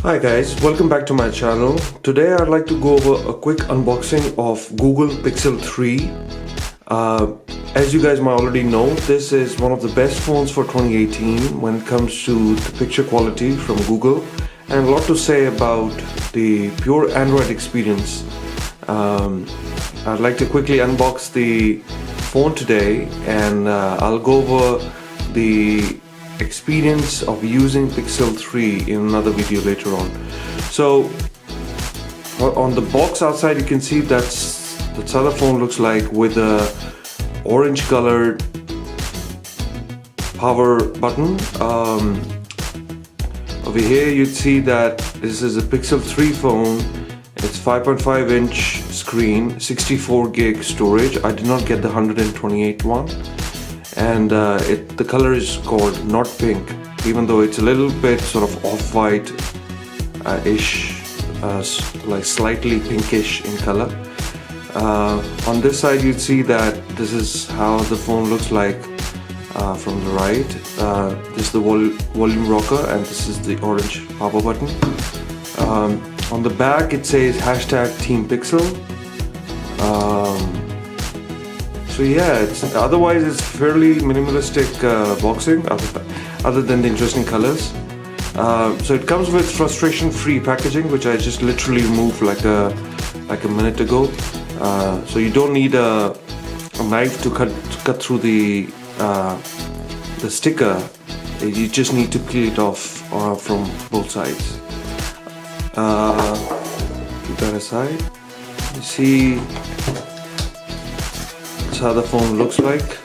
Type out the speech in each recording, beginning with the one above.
Hi guys, welcome back to my channel. Today I'd like to go over a quick unboxing of Google Pixel 3. As you guys might already know, this is one of the best phones for 2018 when it comes to the picture quality from Google, and a lot to say about the pure Android experience. I'd like to quickly unbox the phone today, and I'll go over the experience of using Pixel 3 in another video later on. So on the box outside you can see that's how the phone looks like, with a orange colored power button. Over here you'd see that this is a Pixel 3 phone. It's 5.5 inch screen, 64 gig storage. I did not get the 128 one. And the color is called Not Pink, even though it's a little bit sort of off-white ish, like slightly pinkish in color. On this side you'd see that this is how the phone looks like from the right. This is the volume rocker, and this is the orange power button. On the back it says #Team Pixel. So yeah, otherwise it's fairly minimalistic boxing, other than the interesting colors. So it comes with frustration-free packaging, which I just literally removed like a minute ago. So you don't need a knife to cut through the sticker. You just need to peel it off from both sides. Keep that aside. You see how the phone looks like.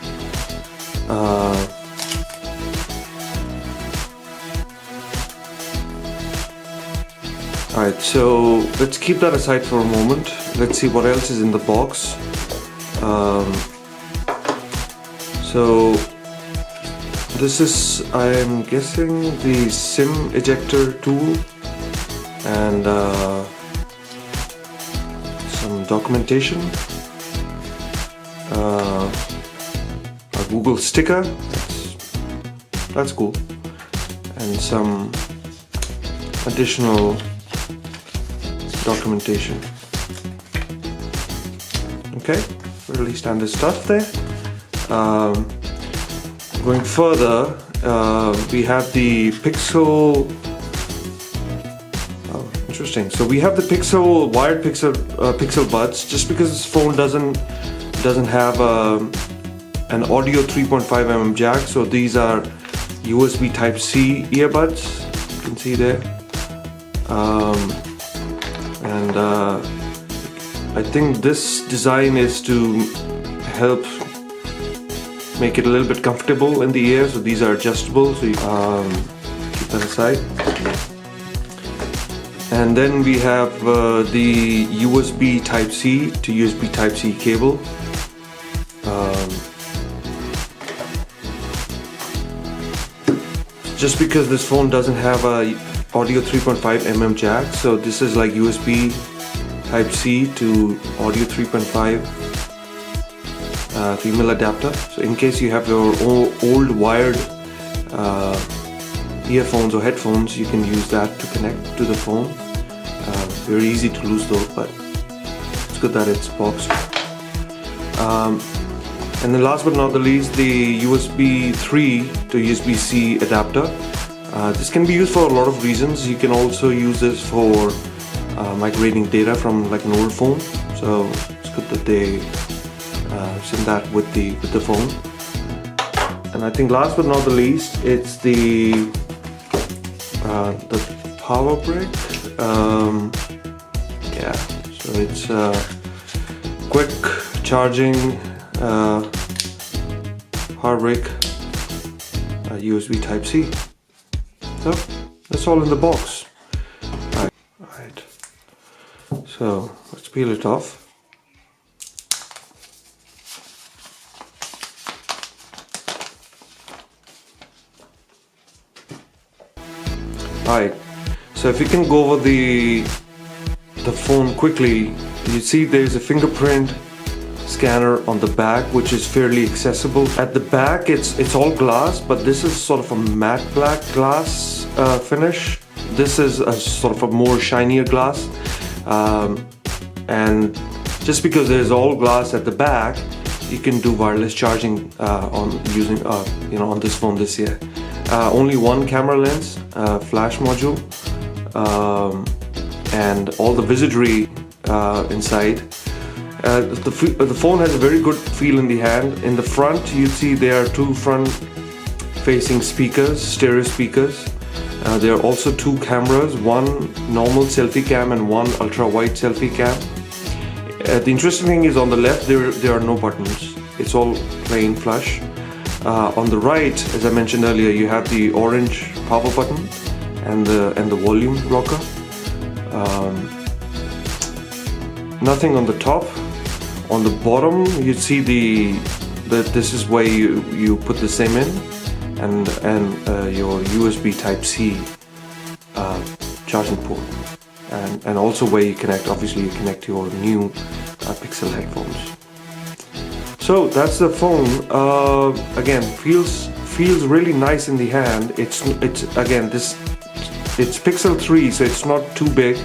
Alright, so let's keep that aside for a moment. Let's see what else is in the box. So this is, I'm guessing, the SIM ejector tool, and some documentation. A Google sticker, that's cool, and some additional documentation. Okay, really standard stuff there. Going further, we have the Pixel. Oh, interesting. So we have the wired Pixel buds. Just because this phone doesn't have an audio 3.5mm jack, so these are USB Type-C earbuds, you can see there. And I think this design is to help make it a little bit comfortable in the ear, so these are adjustable, so you keep that aside. And then we have the USB Type-C to USB Type-C cable. Just because this phone doesn't have a audio 3.5mm jack, so this is like USB Type-C to audio 3.5 female adapter. So in case you have your old wired earphones or headphones, you can use that to connect to the phone. Very easy to lose though, but it's good that it's boxed. And then last but not the least, the USB 3 to USB-C adapter. This can be used for a lot of reasons. You can also use this for migrating data from like an old phone. So it's good that they send that with the phone. And I think last but not the least, it's the power brick. Yeah, so it's quick charging power brick, USB Type-C. So that's all in the box. Alright. So let's peel it off. Alright. So if you can go over the phone quickly, you see there's a fingerprint scanner on the back, which is fairly accessible. At the back it's all glass, but this is sort of a matte black glass finish. this is a sort of a more shinier glass, and just because there's all glass at the back, you can do wireless charging on using on this phone this year. Only one camera lens, flash module, and all the wizardry inside. The phone has a very good feel in the hand. In the front, you see there are two front-facing speakers, stereo speakers. There are also two cameras, one normal selfie cam and one ultra-wide selfie cam. The interesting thing is on the left there are no buttons. It's all plain flush. On the right, as I mentioned earlier, you have the orange power button and the volume rocker. Nothing on the top. On the bottom, you see this is where you put the SIM in, and your USB Type-C charging port, and also where you connect your new Pixel headphones. So that's the phone. Again, feels really nice in the hand. It's Pixel 3, so it's not too big.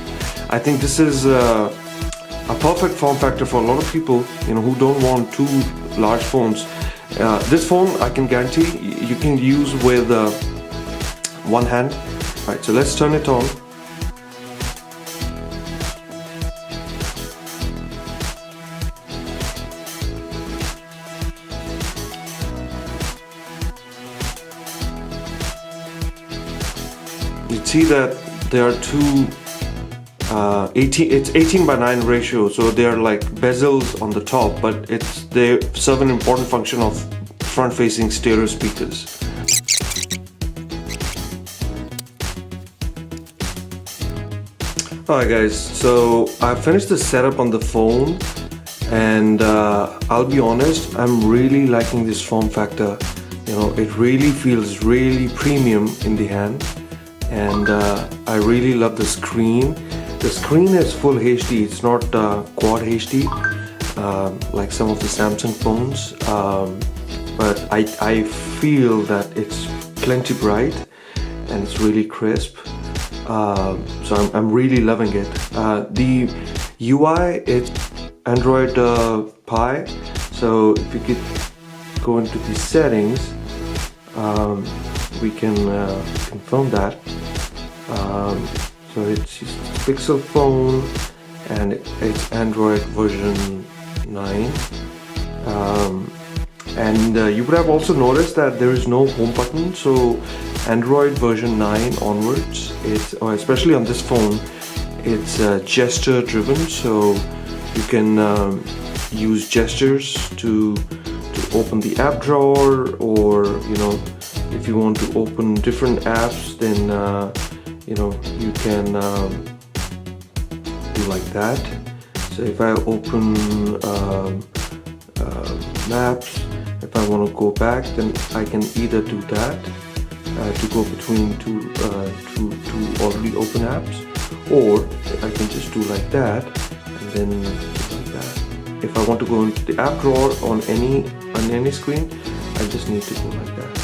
I think this is a perfect form factor for a lot of people, who don't want two large phones. This phone, I can guarantee, you can use with one hand. Right, so let's turn it on. You see that there are two. It's 18:9 ratio, so they're like bezels on the top, but they serve an important function of front-facing stereo speakers. Alright guys, so I finished the setup on the phone, and I'll be honest, I'm really liking this form factor. It really feels really premium in the hand, and I really love the screen. The screen is full HD, it's not quad HD like some of the Samsung phones, but I feel that it's plenty bright and it's really crisp, so I'm really loving it. The UI is Android Pie, so if you could go into the settings, we can confirm that. So it's just a Pixel phone, and it's Android version 9. And you would have also noticed that there is no home button. So Android version 9 onwards, especially on this phone, it's gesture driven. So you can use gestures to open the app drawer, or if you want to open different apps, then you can do like that. So if I open Maps, if I want to go back, then I can either do that to go between two already open apps, or I can just do like that and then do like that. If I want to go into the app drawer on any screen, I just need to go like that.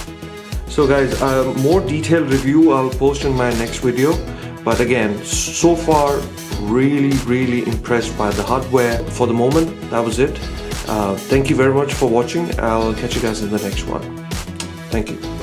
So guys, more detailed review I'll post in my next video, but again, so far really impressed by the hardware. For the moment, that was it. Thank you very much for watching. I'll catch you guys in the next one. Thank you.